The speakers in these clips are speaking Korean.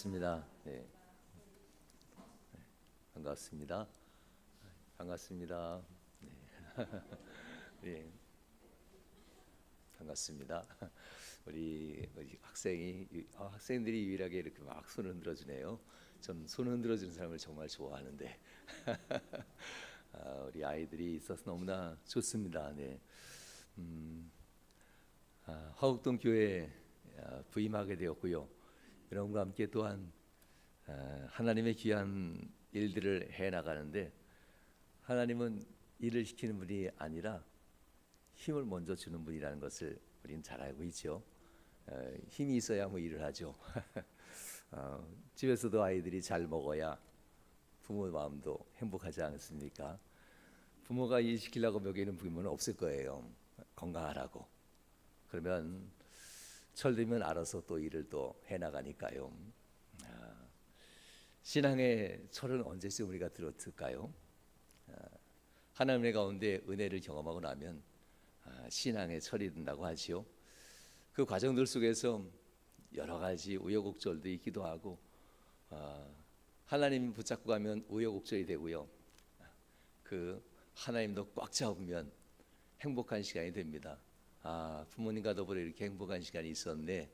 반갑습니다. 네, 반갑습니다. 반갑습니다. 네, 반갑습니다. 우리 학생들이 유일하게 이렇게 막 손을 흔들어주네요. 전 손 흔들어주는 사람을 정말 좋아하는데 우리 아이들이 있어서 너무나 좋습니다. 네, 화곡동 교회에 부임하게 되었고요. 여러분과 함께 또한 하나님의 귀한 일들을 해 나가는데, 하나님은 일을 시키는 분이 아니라 힘을 먼저 주는 분이라는 것을 우리는 잘 알고 있죠. 힘이 있어야 뭐 일을 하죠. 집에서도 아이들이 잘 먹어야 부모 마음도 행복하지 않습니까? 부모가 일 시키려고 먹이는 부모는 없을 거예요. 건강하라고. 그러면 철들면 알아서 또 일을 또 해나가니까요. 신앙의 철은 언제쯤 우리가 들었을까요? 하나님의 가운데 은혜를 경험하고 나면 신앙의 철이 든다고 하지요. 그 과정들 속에서 여러 가지 우여곡절도 있기도 하고, 하나님 붙잡고 가면 우여곡절이 되고요. 그 하나님도 꽉 잡으면 행복한 시간이 됩니다. 부모님과 더불어 이렇게 행복한 시간이 있었네.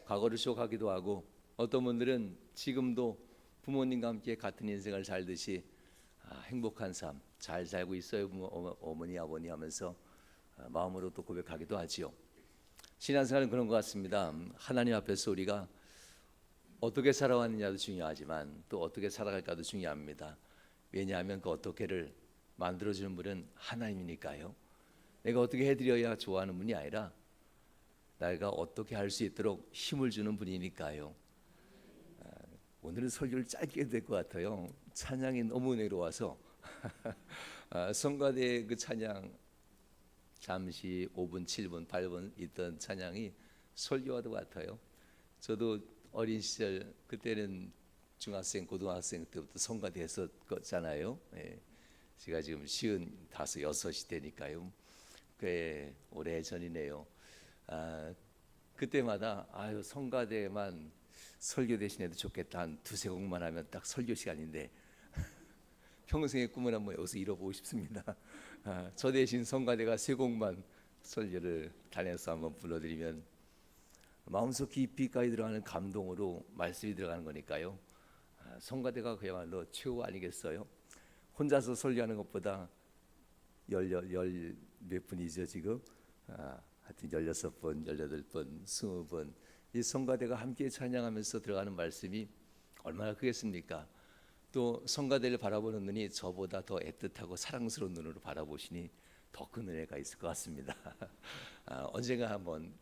과거를 추억하기도 하고, 어떤 분들은 지금도 부모님과 함께 같은 인생을 살듯이 행복한 삶 잘 살고 있어요, 어머니 아버니 하면서 마음으로 또 고백하기도 하지요. 신앙생활은 그런 것 같습니다. 하나님 앞에서 우리가 어떻게 살아왔느냐도 중요하지만 또 어떻게 살아갈까도 중요합니다. 왜냐하면 그 어떻게를 만들어주는 분은 하나님이니까요. 내가 어떻게 해드려야 좋아하는 분이 아니라 내가 어떻게 할 수 있도록 힘을 주는 분이니까요. 오늘은 설교를 짧게 될 것 같아요. 찬양이 너무 은혜로워서 성가대 그 찬양 잠시 5분, 7분, 8분 있던 찬양이 설교와도 같아요. 저도 어린 시절 그때는 중학생, 고등학생 때부터 성가대 했었잖아요. 제가 지금 55, 6이 되니까요. 꽤 오래 전이네요. 그때마다 성가대만 설교 대신해도 좋겠다. 한 두세 곡만 하면 딱 설교 시간인데 평생의 꿈을 한번 여기서 이뤄보고 싶습니다. 저 대신 성가대가 세 곡만 설교를 단에서 한번 불러드리면 마음속 깊이까지 들어가는 감동으로 말씀이 들어가는 거니까요. 성가대가 그야말로 최고 아니겠어요? 혼자서 설교하는 것보다 열 몇 분이죠 지금? 하여튼 16번, 18번, 20번 이 성가대가 함께 찬양하면서 들어가는 말씀이 얼마나 크겠습니까? 또 성가대를 바라보는 눈이 저보다 더 애틋하고 사랑스러운 눈으로 바라보시니 더 큰 은혜가 있을 것 같습니다. 언젠가 한번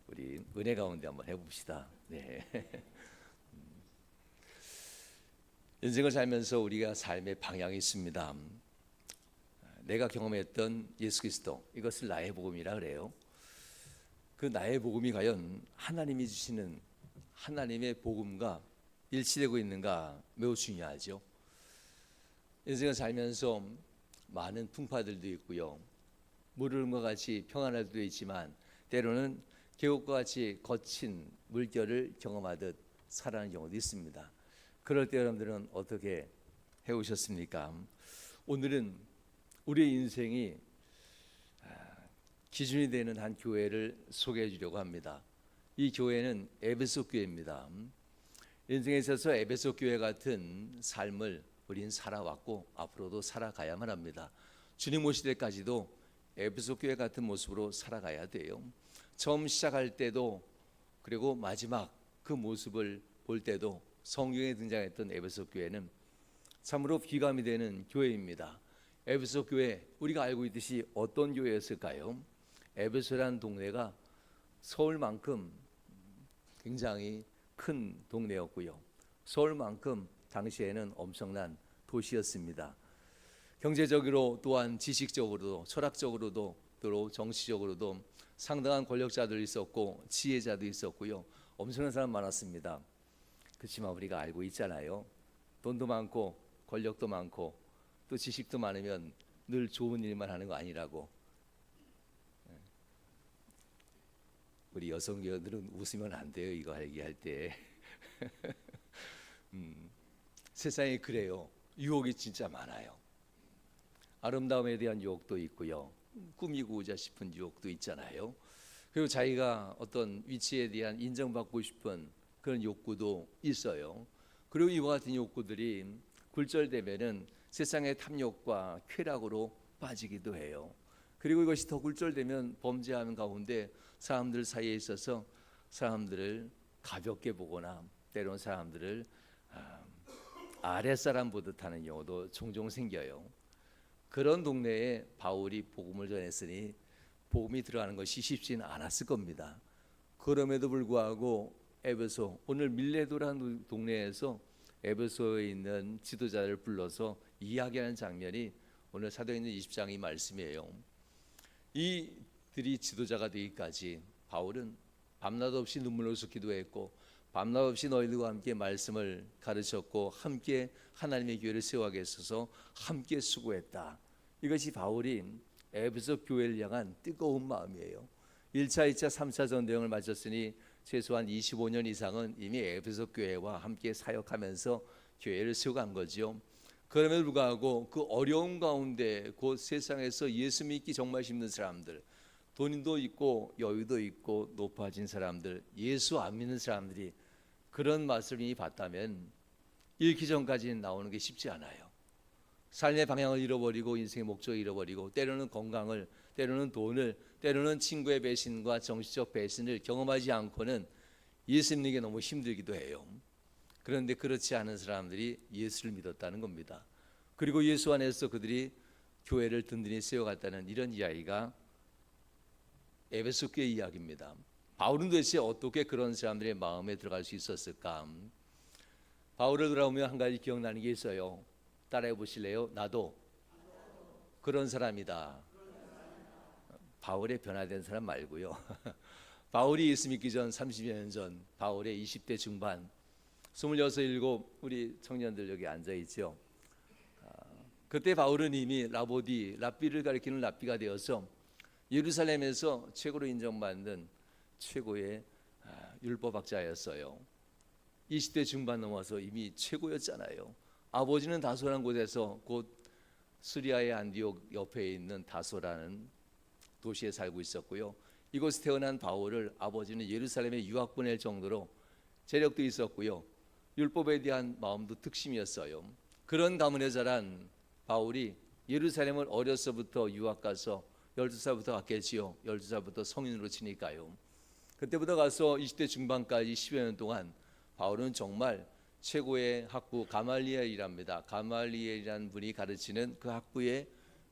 우리 은혜 가운데 한번 해봅시다. 네. 인생을 살면서 우리가 삶의 방향이 있습니다. 내가 경험했던 예수 그리스도, 이것을 나의 복음이라 그래요. 그 나의 복음이 과연 하나님이 주시는 하나님의 복음과 일치되고 있는가 매우 중요하죠. 인생을 살면서 많은 풍파들도 있고요, 물음과 같이 평안할 수도 있지만 때로는 계곡과 같이 거친 물결을 경험하듯 살아가는 경우도 있습니다. 그럴 때 여러분들은 어떻게 해오셨습니까? 오늘은 우리의 인생이 기준이 되는 한 교회를 소개해 주려고 합니다. 이 교회는 에베소 교회입니다. 인생에 있어서 에베소 교회 같은 삶을 우린 살아왔고 앞으로도 살아가야만 합니다. 주님 오실 때까지도 에베소 교회 같은 모습으로 살아가야 돼요. 처음 시작할 때도 그리고 마지막 그 모습을 볼 때도 성경에 등장했던 에베소 교회는 참으로 귀감이 되는 교회입니다. 에베소 교회, 우리가 알고 있듯이 어떤 교회였을까요? 에베소라는 동네가 서울만큼 굉장히 큰 동네였고요, 서울만큼 당시에는 엄청난 도시였습니다. 경제적으로 또한 지식적으로도 철학적으로도 또 정치적으로도 상당한 권력자들이 있었고 지혜자도 있었고요, 엄청난 사람 많았습니다. 그렇지만 우리가 알고 있잖아요. 돈도 많고 권력도 많고 또 지식도 많으면 늘 좋은 일만 하는 거 아니라고. 우리 여성교들은 웃으면 안 돼요, 이거 얘기할 때. 세상에 그래요. 유혹이 진짜 많아요. 아름다움에 대한 유혹도 있고요. 꾸미고자 싶은 유혹도 있잖아요. 그리고 자기가 어떤 위치에 대한 인정받고 싶은 그런 욕구도 있어요. 그리고 이와 같은 욕구들이 굴절되면은 세상의 탐욕과 쾌락으로 빠지기도 해요. 그리고 이것이 더 굴절되면 범죄하는 가운데 사람들 사이에 있어서 사람들을 가볍게 보거나 때로는 사람들을 아랫사람 보듯 하는 경우도 종종 생겨요. 그런 동네에 바울이 복음을 전했으니 복음이 들어가는 것이 쉽지는 않았을 겁니다. 그럼에도 불구하고 에베소, 오늘 밀레도라는 동네에서 에베소에 있는 지도자를 불러서 이야기하는 장면이 오늘 사도행전 20장 이 말씀이에요. 이들이 지도자가 되기까지 바울은 밤낮 없이 눈물로 기도했고 밤낮 없이 너희들과 함께 말씀을 가르쳤고 함께 하나님의 교회를 세워가게 했어서 함께 수고했다. 이것이 바울이 에베소 교회를 향한 뜨거운 마음이에요. 1차, 2차, 3차 전대응을 마쳤으니 최소한 25년 이상은 이미 에베소 교회와 함께 사역하면서 교회를 세워간 거죠. 그럼에도 불구하고 그 어려운 가운데 그 세상에서 예수 믿기 정말 힘든 사람들, 돈도 있고 여유도 있고 높아진 사람들, 예수 안 믿는 사람들이 그런 말씀을 봤다면 읽기 전까지는 나오는 게 쉽지 않아요. 삶의 방향을 잃어버리고 인생의 목적을 잃어버리고 때로는 건강을, 때로는 돈을, 때로는 친구의 배신과 정치적 배신을 경험하지 않고는 예수 믿는 게 너무 힘들기도 해요. 그런데 그렇지 않은 사람들이 예수를 믿었다는 겁니다. 그리고 예수 안에서 그들이 교회를 든든히 세워갔다는 이런 이야기가 에베소 교회 이야기입니다. 바울은 도대체 어떻게 그런 사람들의 마음에 들어갈 수 있었을까? 바울을 돌아보면 한 가지 기억나는 게 있어요. 따라해 보실래요? 나도 그런 사람이다. 바울의 변화된 사람 말고요. 바울이 예수 믿기 전 30여 년 전 바울의 20대 중반 26, 7 우리 청년들 여기 앉아 있죠. 그때 바울은 이미 랍비를 가리키는 랍비가 되어서 예루살렘에서 최고로 인정받는 최고의 율법학자였어요. 20대 중반 넘어서 이미 최고였잖아요. 아버지는 다소라는 곳에서 곧 시리아의 안디옥 옆에 있는 다소라는 도시에 살고 있었고요. 이곳에 태어난 바울을 아버지는 예루살렘에 유학 보낼 정도로 재력도 있었고요. 율법에 대한 마음도 특심이었어요. 그런 가문에 자란 바울이 예루살렘을 어려서부터 유학 가서 12살부터 갔겠지요. 12살부터 성인으로 치니까요. 그때부터 가서 20대 중반까지 10여 년 동안 바울은 정말 최고의 학부 가말리엘이랍니다. 가말리엘이라는 분이 가르치는 그 학부에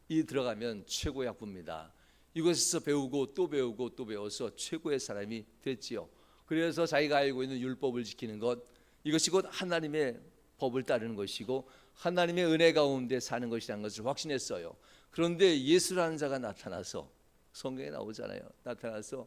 들어가면 최고의 학부입니다. 이곳에서 배우고 또 배우고 또 배워서 최고의 사람이 됐지요. 그래서 자기가 알고 있는 율법을 지키는 것, 이것이 곧 하나님의 법을 따르는 것이고 하나님의 은혜 가운데 사는 것이라는 것을 확신했어요. 그런데 예수라는 자가 나타나서, 성경에 나오잖아요. 나타나서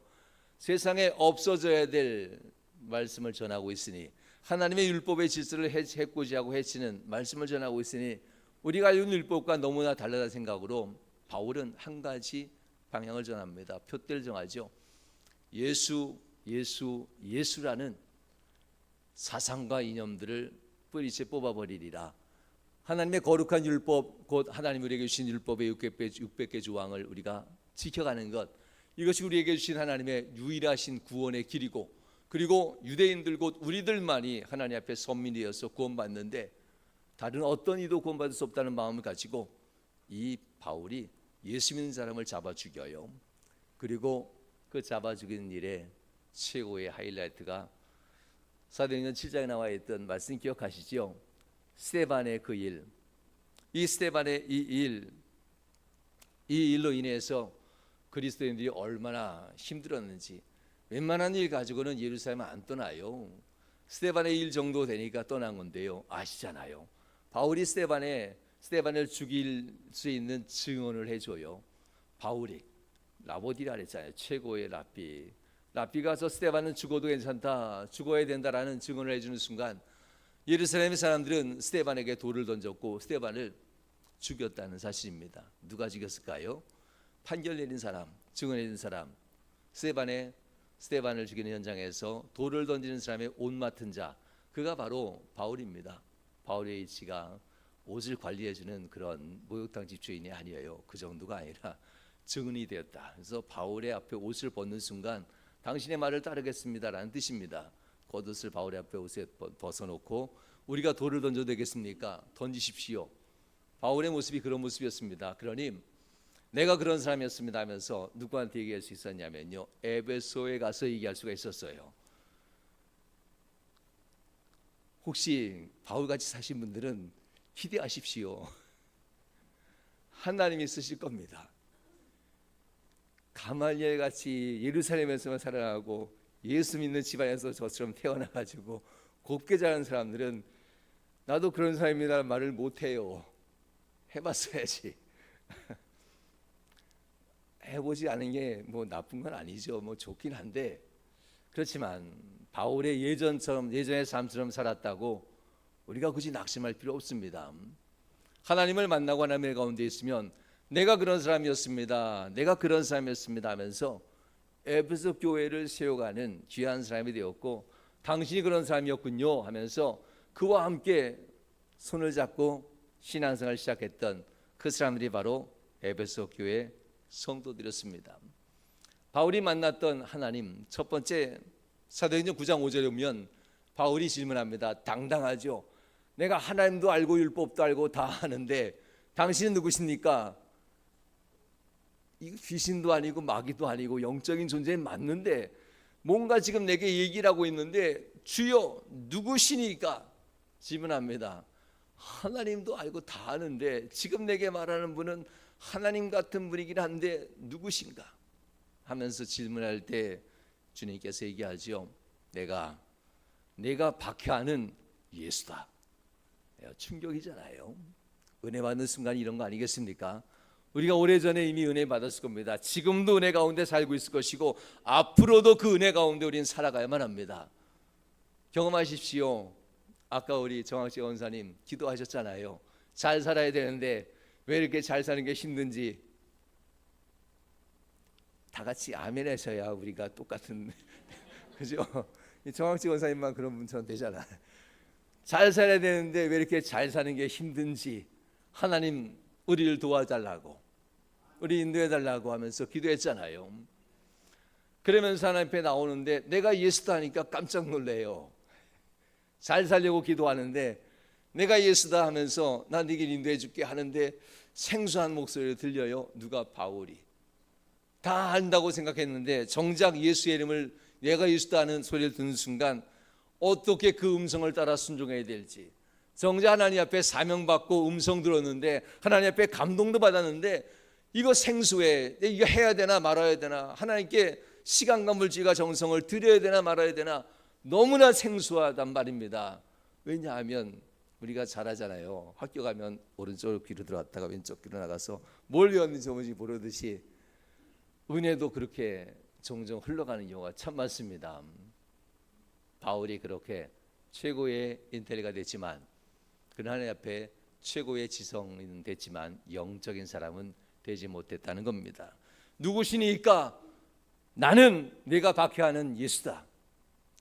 세상에 없어져야 될 말씀을 전하고 있으니, 하나님의 율법의 질서를 해코지하고 해치는 말씀을 전하고 있으니 우리가 알고 있는 율법과 너무나 다르다는 생각으로 바울은 한 가지 방향을 전합니다. 표대를 정하죠. 예수라는 사상과 이념들을 뿌리째 뽑아버리리라. 하나님의 거룩한 율법, 곧 하나님 우리에게 주신 율법의 600개 조항을 우리가 지켜가는 것, 이것이 우리에게 주신 하나님의 유일하신 구원의 길이고, 그리고 유대인들 곧 우리들만이 하나님 앞에 선민이어서 구원받는데 다른 어떤 이도 구원받을 수 없다는 마음을 가지고 이 바울이 예수 믿는 사람을 잡아 죽여요. 그리고 그 잡아 죽이는 일에 최고의 하이라이트가 사도행전 7장에 나와 있던 말씀 기억하시죠? 스데반의 그 일, 이 스데반의 이 일로 인해서 그리스도인들이 얼마나 힘들었는지, 웬만한 일 가지고는 예루살렘 안 떠나요. 스데반의 일 정도 되니까 떠난 건데요. 아시잖아요. 바울이 스데반을 죽일 수 있는 증언을 해줘요. 바울이 라보디라 그랬잖아요. 최고의 랍비가 가서 스데반은 죽어도 괜찮다, 죽어야 된다라는 증언을 해주는 순간 예루살렘의 사람들은 스데반에게 돌을 던졌고 스데반을 죽였다는 사실입니다. 누가 죽였을까요? 판결 내린 사람, 증언 내린 사람, 스데반을 죽이는 현장에서 돌을 던지는 사람의 옷 맡은 자, 그가 바로 바울입니다. 바울의 위치가 옷을 관리해주는 그런 목욕탕 집주인이 아니에요. 그 정도가 아니라 증인이 되었다. 그래서 바울의 앞에 옷을 벗는 순간 당신의 말을 따르겠습니다라는 뜻입니다. 겉옷을 바울의 앞에 옷에 벗어놓고 우리가 돌을 던져도 되겠습니까? 던지십시오. 바울의 모습이 그런 모습이었습니다. 그러니 내가 그런 사람이었습니다 하면서 누구한테 얘기할 수 있었냐면요, 에베소에 가서 얘기할 수가 있었어요. 혹시 바울같이 사신 분들은 기대하십시오. 하나님이 쓰실 겁니다. 가말리엘 같이 예루살렘에서만 살아나고 예수 믿는 집안에서 저처럼 태어나가지고 곱게 자란 사람들은 나도 그런 사람이라는 말을 못해요. 해봤어야지. 해보지 않은 게 뭐 나쁜 건 아니죠. 뭐 좋긴 한데, 그렇지만 바울의 예전의 삶처럼 살았다고 우리가 굳이 낙심할 필요 없습니다. 하나님을 만나고 하나님의 가운데 있으면 내가 그런 사람이었습니다, 내가 그런 사람이었습니다 하면서 에베소 교회를 세워가는 귀한 사람이 되었고, 당신이 그런 사람이었군요 하면서 그와 함께 손을 잡고 신앙생활을 시작했던 그 사람들이 바로 에베소 교회 성도들이었습니다. 바울이 만났던 하나님, 첫 번째 사도행전 9장 5절에 보면 바울이 질문합니다. 당당하죠. 내가 하나님도 알고 율법도 알고 다 아는데 당신은 누구십니까? 이 귀신도 아니고 마귀도 아니고 영적인 존재는 맞는데 뭔가 지금 내게 얘기를 하고 있는데 주여 누구시니까? 질문합니다. 하나님도 알고 다 아는데 지금 내게 말하는 분은 하나님 같은 분이긴 한데 누구신가? 하면서 질문할 때 주님께서 얘기하죠. 내가 박해하는 예수다. 충격이잖아요. 은혜 받는 순간이 이런 거 아니겠습니까? 우리가 오래전에 이미 은혜 받았을 겁니다. 지금도 은혜 가운데 살고 있을 것이고 앞으로도 그 은혜 가운데 우리는 살아가야만 합니다. 경험하십시오. 아까 우리 정학재 원사님 기도하셨잖아요. 잘 살아야 되는데 왜 이렇게 잘 사는 게 힘든지. 다 같이 아멘 하셔야 우리가 똑같은 그죠? 정학재 원사님만 그런 분처럼 되잖아. 잘 살아야 되는데 왜 이렇게 잘 사는 게 힘든지 하나님 우리를 도와달라고, 우리 인도해달라고 하면서 기도했잖아요. 그러면서 하나님 앞에 나오는데 내가 예수다 하니까 깜짝 놀래요. 잘 살려고 기도하는데 내가 예수다 하면서 나 네게 인도해 줄게 하는데 생소한 목소리를 들려요. 누가? 바울이. 다 안다고 생각했는데 정작 예수의 이름을 내가 예수다 하는 소리를 듣는 순간 어떻게 그 음성을 따라 순종해야 될지, 정작 하나님 앞에 사명받고 음성 들었는데 하나님 앞에 감동도 받았는데 이거 생소해. 이거 해야 되나 말아야 되나, 하나님께 시간과 물질과 정성을 드려야 되나 말아야 되나 너무나 생소하단 말입니다. 왜냐하면 우리가 잘 하잖아요. 학교 가면 오른쪽 귀로 들어왔다가 왼쪽 귀로 나가서 뭘 배웠는지 뭔지 모르듯이 은혜도 그렇게 종종 흘러가는 경우가 참 많습니다. 바울이 그렇게 최고의 인텔리가 됐지만, 그는 하나님 앞에 최고의 지성은 됐지만 영적인 사람은 되지 못했다는 겁니다. 누구시니까? 나는 내가 박해하는 예수다.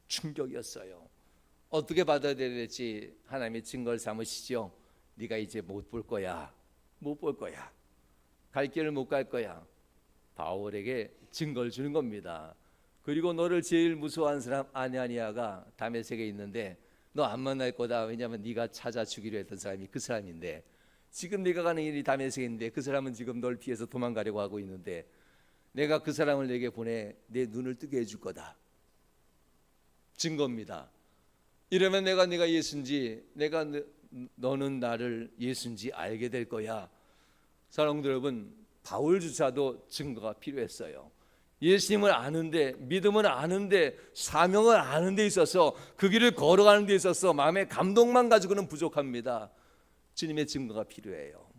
충격이었어요. 어떻게 받아들여야 될지 하나님의 증거를 삼으시죠. 네가 이제 못 볼 거야. 못 볼 거야. 갈 길을 못 갈 거야. 바울에게 증거를 주는 겁니다. 그리고 너를 제일 무서워하는 사람 아냐니아가 다메섹에 있는데 너 안 만날 거다. 왜냐하면 네가 찾아주기로 했던 사람이 그 사람인데, 지금 네가 가는 길이 다메섹에 있는데 그 사람은 지금 널 피해서 도망가려고 하고 있는데 내가 그 사람을 내게 보내 내 눈을 뜨게 해줄 거다. 증거입니다. 이러면 네가 예수인지, 너는 나를 예수인지 알게 될 거야. 사랑하는 여러분, 바울조차도 증거가 필요했어요. 예수님을 아는데, 믿음을 아는데, 사명을 아는 데 있어서, 그 길을 걸어가는 데 있어서 마음의 감동만 가지고는 부족합니다. 주님의 증거가 필요해요.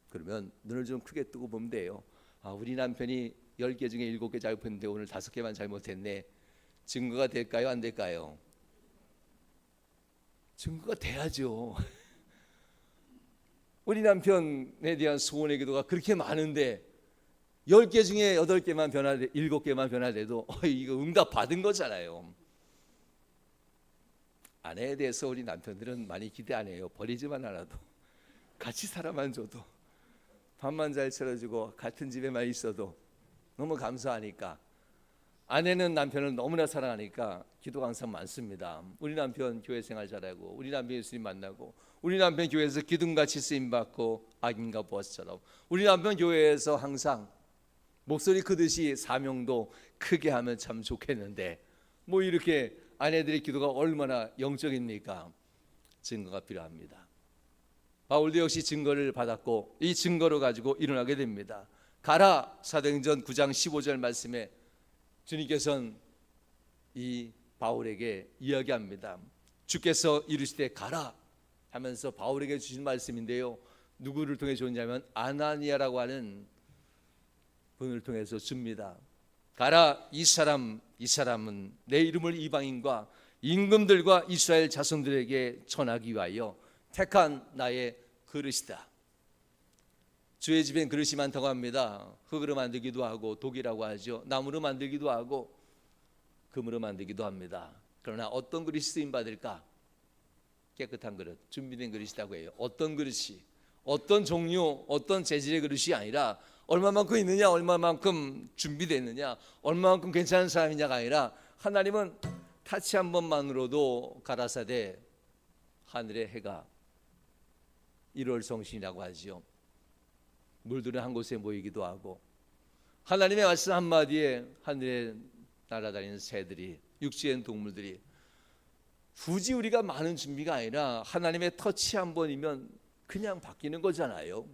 그러면 눈을 좀 크게 뜨고 보면 돼요. 우리 남편이 10개 중에 7개 잘못했는데 오늘 5개만 잘못했네. 증거가 될까요? 안 될까요? 증거가 돼야죠. 우리 남편에 대한 소원의 기도가 그렇게 많은데 10개 중에 8개만 변화돼, 7개만 변화돼도 이거 응답 받은 거잖아요. 아내에 대해서 우리 남편들은 많이 기대 안 해요. 버리지만 않아도, 같이 살아만 줘도, 밥만 잘 차려주고 같은 집에만 있어도 너무 감사하니까, 아내는 남편을 너무나 사랑하니까 기도가 항상 많습니다. 우리 남편 교회 생활 잘하고, 우리 남편 예수님 만나고, 우리 남편 교회에서 기둥같이 쓰임받고 악인과 보아스처럼 우리 남편 교회에서 항상 목소리 크듯이 사명도 크게 하면 참 좋겠는데, 뭐 이렇게 아내들의 기도가 얼마나 영적입니까? 증거가 필요합니다. 바울도 역시 증거를 받았고 이 증거를 가지고 일어나게 됩니다. 가라, 사도행전 9장 15절 말씀에 주님께서는 이 바울에게 이야기합니다. 주께서 이르시되 가라 하면서 바울에게 주신 말씀인데요, 누구를 통해 줬냐면 아나니아라고 하는 분을 통해서 줍니다. 가라, 이 사람은 내 이름을 이방인과 임금들과 이스라엘 자손들에게 전하기 위하여 택한 나의 그릇이다. 주의 집엔 그릇이 많다고 합니다. 흙으로 만들기도 하고 독이라고 하죠. 나무로 만들기도 하고 금으로 만들기도 합니다. 그러나 어떤 그릇이 쓰임 받을까? 깨끗한 그릇, 준비된 그릇이라고 해요. 어떤 그릇이, 어떤 종류, 어떤 재질의 그릇이 아니라 얼마만큼 있느냐, 얼마만큼 준비됐느냐, 얼마만큼 괜찮은 사람이냐가 아니라 하나님은 타치 한 번만으로도 가라사대 하늘의 해가 1월 성신이라고 하죠. 물들은 한 곳에 모이기도 하고, 하나님의 말씀 한마디에 하늘에 날아다니는 새들이, 육지의 동물들이, 굳이 우리가 많은 준비가 아니라 하나님의 터치 한 번이면 그냥 바뀌는 거잖아요.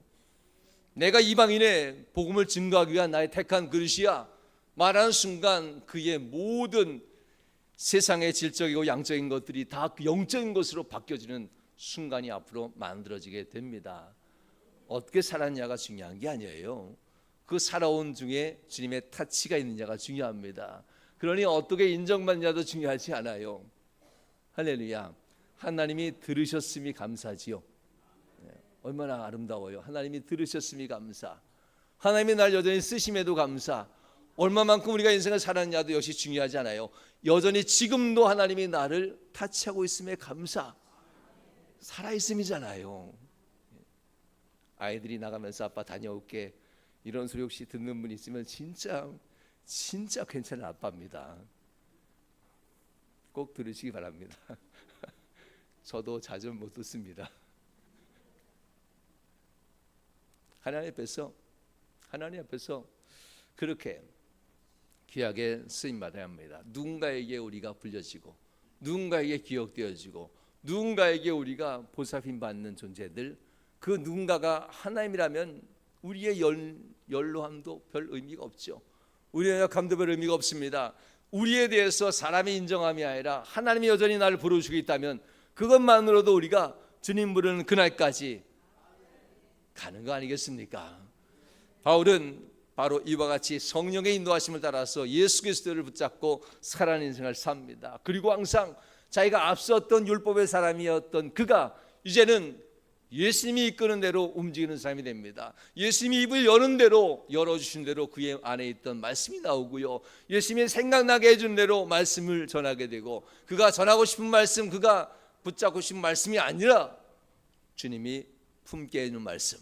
내가 이방인의 복음을 증거하기 위한 나의 택한 그릇이야 말하는 순간 그의 모든 세상의 질적이고 양적인 것들이 다 영적인 것으로 바뀌어지는 순간이 앞으로 만들어지게 됩니다. 어떻게 살았냐가 중요한 게 아니에요. 그 살아온 중에 주님의 타치가 있느냐가 중요합니다. 그러니 어떻게 인정받냐도 중요하지 않아요. 할렐루야. 하나님이 들으셨음이 감사지요. 얼마나 아름다워요. 하나님이 들으셨음이 감사. 하나님이 날 여전히 쓰심에도 감사. 얼마만큼 우리가 인생을 살았냐도 역시 중요하지 않아요. 여전히 지금도 하나님이 나를 타치하고 있음에 감사. 살아있음이잖아요. 아이들이 나가면서 아빠 다녀올게 이런 소리 혹시 듣는 분 있으면 진짜 괜찮은 아빠입니다. 꼭 들으시기 바랍니다. 저도 자주 못 듣습니다. 하나님 앞에서 그렇게 귀하게 쓰임 받아야 합니다. 누군가에게 우리가 불려지고, 누군가에게 기억되어지고, 누군가에게 우리가 보살핌 받는 존재들, 그 누군가가 하나님이라면 우리의 연로함도 별 의미가 없죠. 우리의 약함도 별 의미가 없습니다. 우리에 대해서 사람의 인정함이 아니라 하나님이 여전히 나를 부르시고 있다면 그것만으로도 우리가 주님 부르는 그날까지 가는 거 아니겠습니까? 바울은 바로 이와 같이 성령의 인도하심을 따라서 예수 그리스도를 붙잡고 살아가는 인생을 삽니다. 그리고 항상 자기가 앞섰던 율법의 사람이었던 그가 이제는 예수님이 이끄는 대로 움직이는 사람이 됩니다. 예수님이 입을 여는 대로, 열어주신 대로 그의 안에 있던 말씀이 나오고요, 예수님이 생각나게 해준 대로 말씀을 전하게 되고, 그가 전하고 싶은 말씀, 그가 붙잡고 싶은 말씀이 아니라 주님이 품게 해주는 말씀,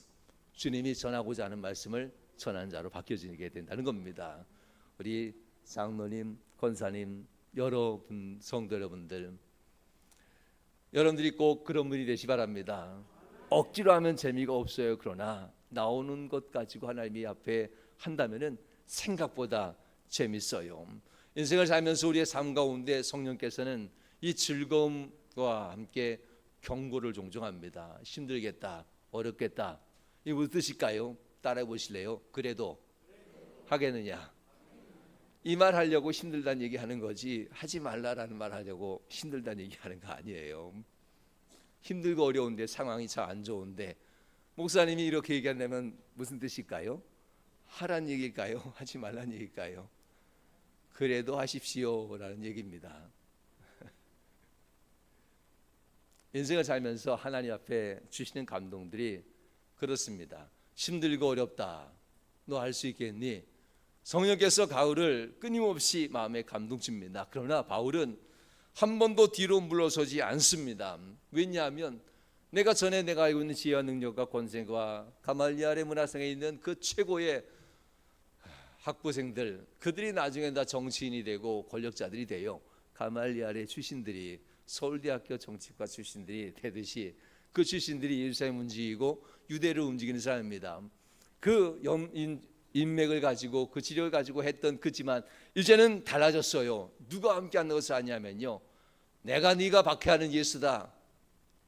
주님이 전하고자 하는 말씀을 전하는 자로 바뀌어지게 된다는 겁니다. 우리 장로님, 권사님, 여러분, 성도 여러분들이 꼭 그런 분이 되시 바랍니다. 억지로 하면 재미가 없어요. 그러나 나오는 것 가지고 하나님이 앞에 한다면은 생각보다 재밌어요. 인생을 살면서 우리의 삶 가운데 성령께서는 이 즐거움과 함께 경고를 종종 합니다. 힘들겠다, 어렵겠다. 이게 무슨 뜻일까요? 따라해 보실래요? 그래도 하겠느냐? 이 말 하려고 힘들다는 얘기 하는 거지, 하지 말라라는 말 하려고 힘들다는 얘기 하는 거 아니에요. 힘들고 어려운데, 상황이 잘 안 좋은데 목사님이 이렇게 얘기한다면 무슨 뜻일까요? 하란 얘기일까요? 하지 말란 얘기일까요? 그래도 하십시오라는 얘기입니다. 인생을 살면서 하나님 앞에 주시는 감동들이 그렇습니다. 힘들고 어렵다, 너 할 수 있겠니? 성령께서 가을을 끊임없이 마음에 감동 줍니다. 그러나 바울은 한 번도 뒤로 물러서지 않습니다. 왜냐하면 내가 알고 있는 지혜와 능력과 권세가 가말리엘의 문화성에 있는 그 최고의 학부생들, 그들이 나중에 다 정치인이 되고 권력자들이 돼요. 가말리엘의 출신들이, 서울대학교 정치과 출신들이 되듯이 그 출신들이 예루살렘 움직이고 유대를 움직이는 사람입니다. 그 인맥을 가지고 그 지력을 가지고 했던 그지만 이제는 달라졌어요. 누가 함께 하는 것을 아냐면요, 내가 네가 박해하는 예수다.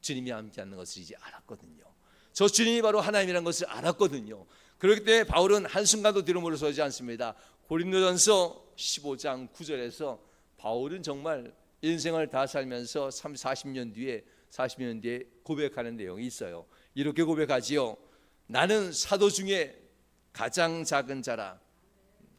주님이 함께 하는 것을 이제 알았거든요. 저 주님이 바로 하나님이라는 것을 알았거든요. 그렇기 때문에 바울은 한순간도 뒤로 물러서지 않습니다. 고린도전서 15장 9절에서 바울은 정말 인생을 다 살면서 40년 뒤에 고백하는 내용이 있어요. 이렇게 고백하지요. 나는 사도 중에 가장 작은 자라.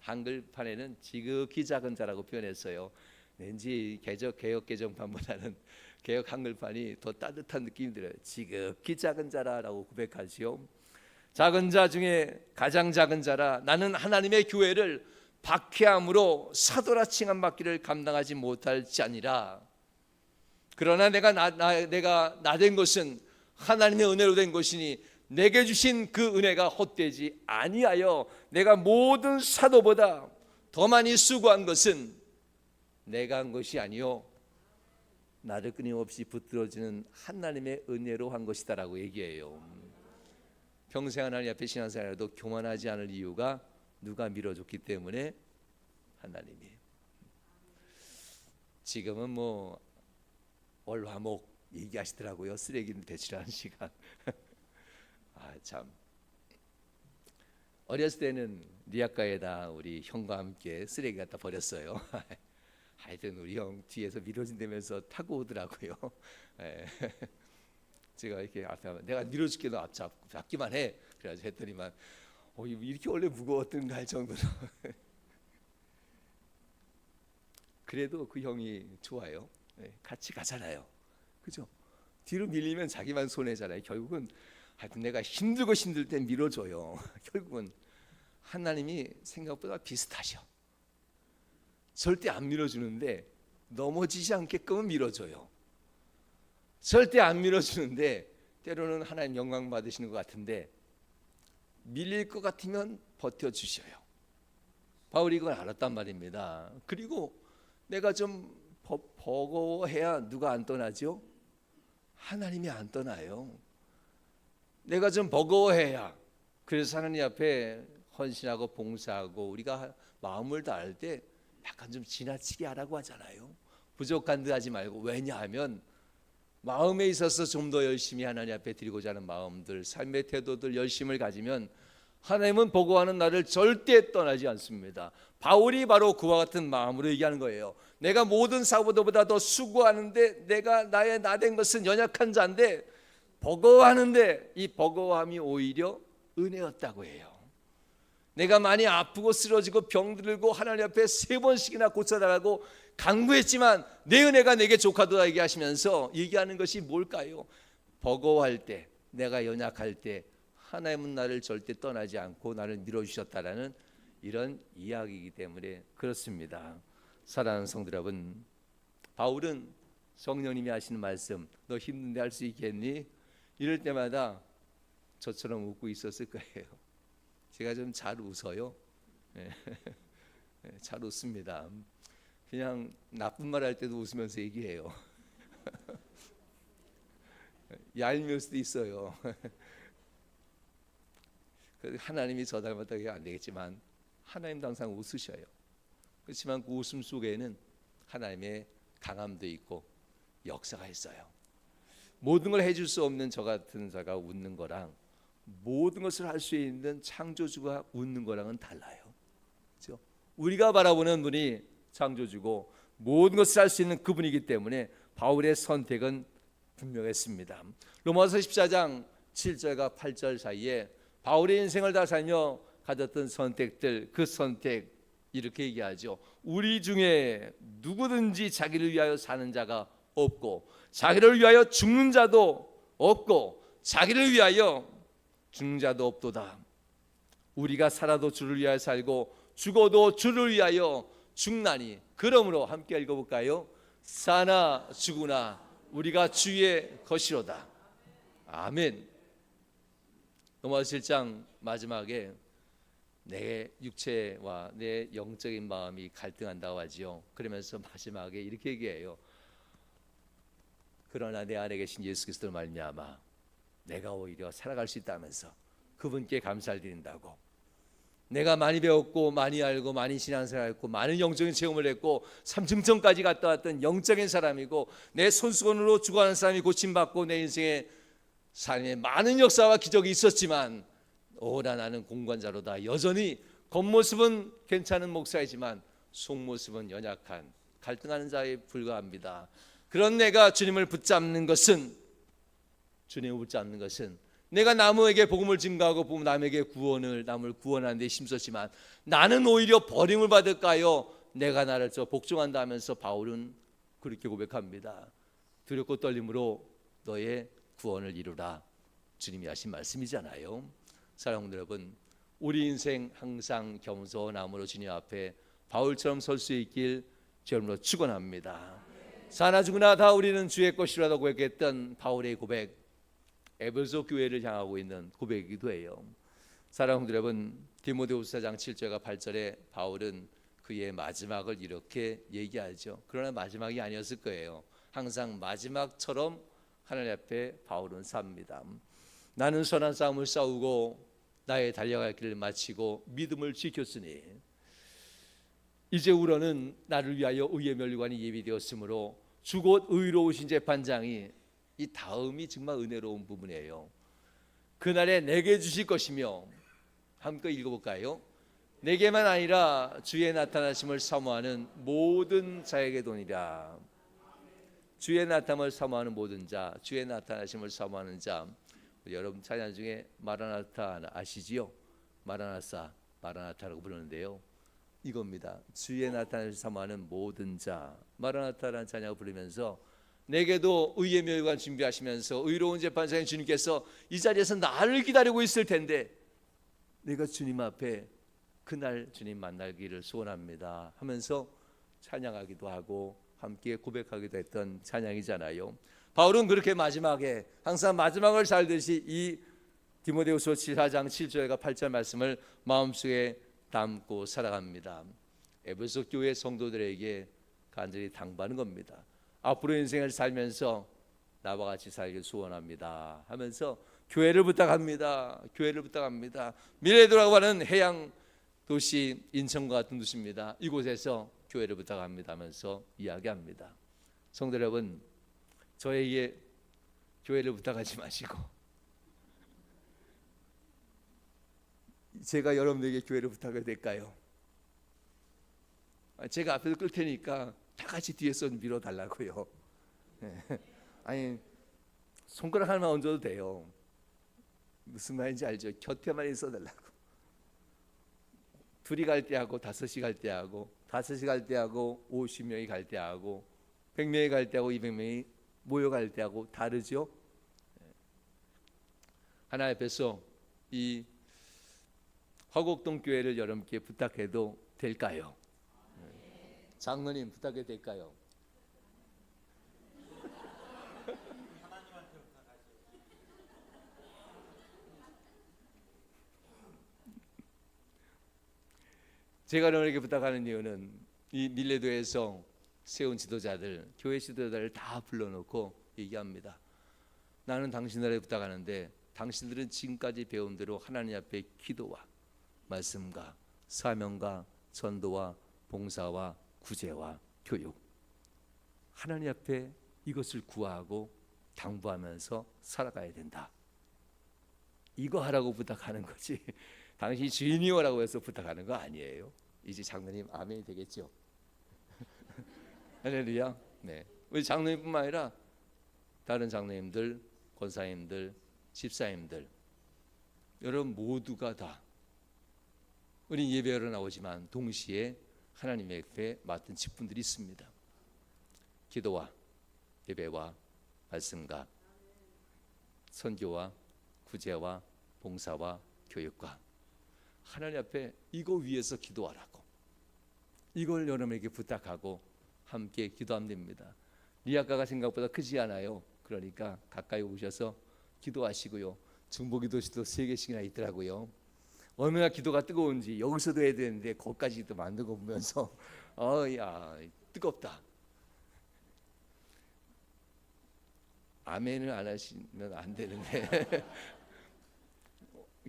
한글판에는 지극히 작은 자라고 표현했어요. 왠지 개혁 개정판보다는 개혁 한글판이 더 따뜻한 느낌이 들어요. 지극히 작은 자라라고 고백하지요. 작은 자 중에 가장 작은 자라. 나는 하나님의 교회를 박해함으로 사도라 칭함받기를 감당하지 못할지 아니라, 그러나 내가 나 된 것은 하나님의 은혜로 된 것이니 내게 주신 그 은혜가 헛되지 아니하여 내가 모든 사도보다 더 많이 수고한 것은 내가 한 것이 아니요 나를 끊임없이 붙들어주는 하나님의 은혜로 한 것이다라고 얘기해요. 평생 하나님 앞에 신앙생활에도 교만하지 않을 이유가 누가 밀어줬기 때문에? 하나님이. 지금은 뭐 월화목 얘기하시더라고요. 쓰레기 배출하는 시간. 참, 어렸을 때는 리아카에다 우리 형과 함께 쓰레기 갖다 버렸어요. 하여튼 우리 형 뒤에서 밀어준다면서 타고 오더라고요. 제가 이렇게 앞에 하면 내가 밀어줄게, 너 앞 잡기만 해. 그래가지고 했더니만 이렇게 원래 무거웠던가 할 정도로. 그래도 그 형이 좋아요. 같이 가잖아요. 그죠? 뒤로 밀리면 자기만 손해잖아요. 결국은 하여튼 내가 힘들 때 밀어줘요. 결국은 하나님이 생각보다 비슷하셔. 절대 안 밀어주는데 넘어지지 않게끔은 밀어줘요. 절대 안 밀어주는데 때로는 하나님 영광 받으시는 것 같은데 밀릴 것 같으면 버텨주셔요. 바울이 이걸 알았단 말입니다. 그리고 내가 좀 버거워해야 누가 안 떠나죠? 하나님이 안 떠나요. 내가 좀 버거워해야, 그래서 하나님 앞에 헌신하고 봉사하고 우리가 마음을 다할 때 약간 좀 지나치게 하라고 하잖아요. 부족한 듯 하지 말고. 왜냐하면 마음에 있어서 좀 더 열심히 하나님 앞에 드리고자 하는 마음들, 삶의 태도들, 열심을 가지면 하나님은 버거워하는 나를 절대 떠나지 않습니다. 바울이 바로 그와 같은 마음으로 얘기하는 거예요. 내가 모든 사도보다 더 수고하는데 내가 나 된 것은 연약한 자인데 버거워하는데 이 버거워함이 오히려 은혜였다고 해요. 내가 많이 아프고 쓰러지고 병들고 하나님 앞에 3번씩이나 고쳐달라고 간구했지만 내 은혜가 내게 족하도다 얘기하시면서 얘기하는 것이 뭘까요? 버거워할 때, 내가 연약할 때 하나님은 나를 절대 떠나지 않고 나를 밀어주셨다라는 이런 이야기이기 때문에 그렇습니다. 사랑하는 성도 여러분, 바울은 성령님이 하시는 말씀, 너 힘든데 할 수 있겠니? 이럴 때마다 저처럼 웃고 있었을 거예요. 제가 좀 잘 웃어요. 잘 웃습니다. 그냥 나쁜 말 할 때도 웃으면서 얘기해요. 얄미울 수도 있어요. 하나님이 저 닮았다고 안 되겠지만 하나님도 항상 웃으셔요. 그렇지만 그 웃음 속에는 하나님의 강함도 있고 역사가 있어요. 모든 걸 해줄 수 없는 저 같은 자가 웃는 거랑 모든 것을 할 수 있는 창조주가 웃는 거랑은 달라요. 그렇죠? 우리가 바라보는 분이 창조주고 모든 것을 할 수 있는 그분이기 때문에 바울의 선택은 분명했습니다. 로마서 14장 7절과 8절 사이에 바울의 인생을 다 살며 가졌던 선택들, 그 선택 이렇게 얘기하죠. 우리 중에 누구든지 자기를 위하여 사는 자가 없고 자기를 위하여 죽는 자도 없고 자기를 위하여 죽는 자도 없도다. 우리가 살아도 주를 위하여 살고 죽어도 주를 위하여 죽나니. 그러므로 함께 읽어볼까요? 사나 죽으나 우리가 주의 것이로다. 아멘. 로마 7장 마지막에 내 육체와 내 영적인 마음이 갈등한다고 하지요. 그러면서 마지막에 이렇게 얘기해요. 그러나 내 안에 계신 예수 그리스도를 말미암아 내가 오히려 살아갈 수 있다면서 그분께 감사를 드린다고. 내가 많이 배웠고 많이 알고 많이 신앙생활했고 많은 영적인 체험을 했고 삼층천까지 갔다 왔던 영적인 사람이고 내 손수건으로 죽어가는 사람이 고침받고 내 인생의 삶에 많은 역사와 기적이 있었지만 오라 나는 공관자로다. 여전히 겉모습은 괜찮은 목사이지만 속모습은 연약한 갈등하는 자에 불과합니다. 그런 내가 주님을 붙잡는 것은 내가 남에게 복음을 증거하고 남에게 남을 구원하는 데 힘썼지만 나는 오히려 버림을 받을까요? 내가 나를 복종한다 하면서 바울은 그렇게 고백합니다. 두렵고 떨림으로 너의 구원을 이루라. 주님이 하신 말씀이잖아요. 사랑하는 여러분, 우리 인생 항상 겸손함으로 주님 앞에 바울처럼 설 수 있길 주님으로 축원합니다. 사나 죽으나 다 우리는 주의 것이라고 고백했던 바울의 고백, 에베소 교회를 향하고 있는 고백이기도 해요. 사랑하는 여러분, 디모데후서 4장 7절과 8절에 바울은 그의 마지막을 이렇게 얘기하죠. 그러나 마지막이 아니었을 거예요. 항상 마지막처럼 하나님 앞에 바울은 삽니다. 나는 선한 싸움을 싸우고 나의 달려갈 길을 마치고 믿음을 지켰으니 이제 우러는 나를 위하여 의의 면류관이 예비되었으므로 주 곧 의로우신 재판장이, 이 다음이 정말 은혜로운 부분이에요. 그날에 내게 주실 것이며, 함께 읽어볼까요? 내게만 아니라 주의 나타나심을 사모하는 모든 자에게 도니라. 주의 나타남을 사모하는 모든 자, 주의 나타나심을 사모하는 자. 여러분 찬양 중에 마라나타 아시지요? 마라나타라고 부르는데요. 이겁니다. 주의 나타나심을 사모하는 모든 자. 마라나타라는 찬양을 부르면서 내게도 의의 멸관 준비하시면서 의로운 재판장인 주님께서 이 자리에서 나를 기다리고 있을 텐데 내가 주님 앞에 그날 주님 만나기를 소원합니다 하면서 찬양하기도 하고 함께 고백하기도 했던 찬양이잖아요. 바울은 그렇게 마지막에 항상 마지막을 살듯이 이 디모데후서 4장 7절과 8절 말씀을 마음속에 담고 살아갑니다. 에베소 교회 성도들에게 간절히 당부하는 겁니다. 앞으로 인생을 살면서 나와 같이 살길 소원합니다 하면서 교회를 부탁합니다. 미래에 돌아가는 해양 도시 인천과 같은 도시입니다. 이곳에서 교회를 부탁합니다 하면서 이야기합니다. 성도 여러분, 저에게 교회를 부탁하지 마시고 제가 여러분에게 교회를 부탁해도 될까요? 제가 앞에서 끌 테니까 다 같이 뒤에서 밀어달라고요. 아니 손가락 하나만 얹어도 돼요. 무슨 말인지 알죠? 곁에만 있어달라고. 둘이 갈 때 하고 5시 갈 때 하고 5시 갈 때 하고 50명이 갈 때 하고 100명이 갈 때 하고 200명이 모여갈 때 하고 다르죠. 하나님 앞에서 이 화곡동 교회를 여러분께 부탁해도 될까요? 장로님 부탁해도 될까요? 제가 여러분에게 부탁하는 이유는 이 밀레도에서 세운 지도자들, 교회 지도자들을 다 불러놓고 얘기합니다. 나는 당신들에게 부탁하는데 당신들은 지금까지 배운 대로 하나님 앞에 기도와 말씀과 사명과 전도와 봉사와 구제와 교육, 하나님 앞에 이것을 구하고 당부하면서 살아가야 된다. 이거 하라고 부탁하는 거지 당신이 주인이오라고 해서 부탁하는 거 아니에요. 이제 장로님 아멘이 되겠죠? 할렐루야. 네, 우리 장로님뿐만 아니라 다른 장로님들, 권사님들, 집사님들, 여러분 모두가 다 우리 예배하러 나오지만 동시에 하나님의 옆에 맡은 직분들이 있습니다. 기도와 예배와 말씀과 선교와 구제와 봉사와 교육과 하나님 앞에 이거 위해서 기도하라고, 이걸 여러분에게 부탁하고 함께 기도하면 됩니다. 리아카가 생각보다 크지 않아요. 그러니까 가까이 오셔서 기도하시고요. 중보기도실도 3개씩이나 있더라고요. 얼마나 기도가 뜨거운지 여기서도 해야 되는데 거기까지도 만들고 보면서 야 뜨겁다. 아멘을 안 하시면 안 되는데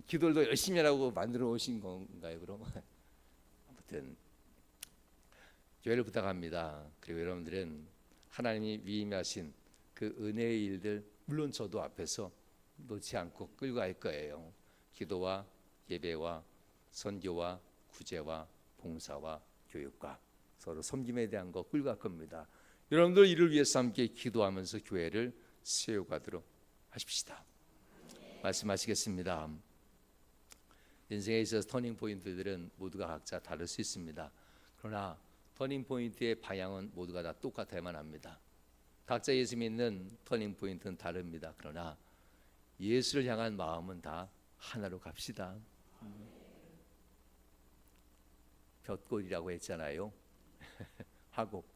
기도를 더 열심히 하라고 만들어 오신 건가요? 그럼 아무튼 교회를 부탁합니다. 그리고 여러분들은 하나님이 위임하신 그 은혜의 일들, 물론 저도 앞에서 놓지 않고 끌고 갈 거예요. 기도와 예배와 선교와 구제와 봉사와 교육과 서로 섬김에 대한 거 끌고 갈 겁니다. 여러분들 이를 위해서 함께 기도하면서 교회를 세워가도록 하십시다. 말씀하시겠습니다. 인생에 있어서 터닝 포인트들은 모두가 각자 다를 수 있습니다. 그러나 터닝 포인트의 방향은 모두가 다 똑같아야만 합니다. 각자 예수 믿는 터닝 포인트는 다릅니다. 그러나 예수를 향한 마음은 다 하나로 갑시다. 볕골이라고 했잖아요. 화곡.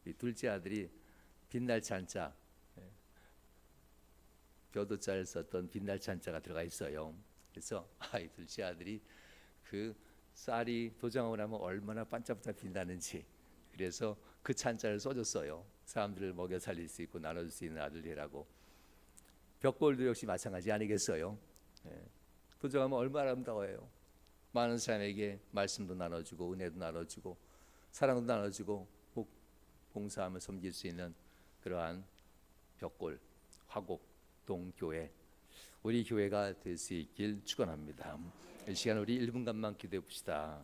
우리 둘째 아들이 빛날 찬자, 벼도자를 썼던 빛날 찬자가 들어가 있어요. 그래서 이 둘째 아들이 그 쌀이 도장하고 나면 얼마나 반짝반짝 빛나는지, 그래서 그 찬자를 써줬어요. 사람들을 먹여 살릴 수 있고 나눠줄 수 있는 아들이라고. 벽골도 역시 마찬가지 아니겠어요? 도장하면 얼마나 아름다워요. 많은 사람에게 말씀도 나눠주고 은혜도 나눠주고 사랑도 나눠주고 봉사하며 섬길 수 있는 그러한 벽골, 화곡, 동교회, 우리 교회가 될 수 있길 축원합니다. 이 시간 우리 1분간만 기도해 봅시다.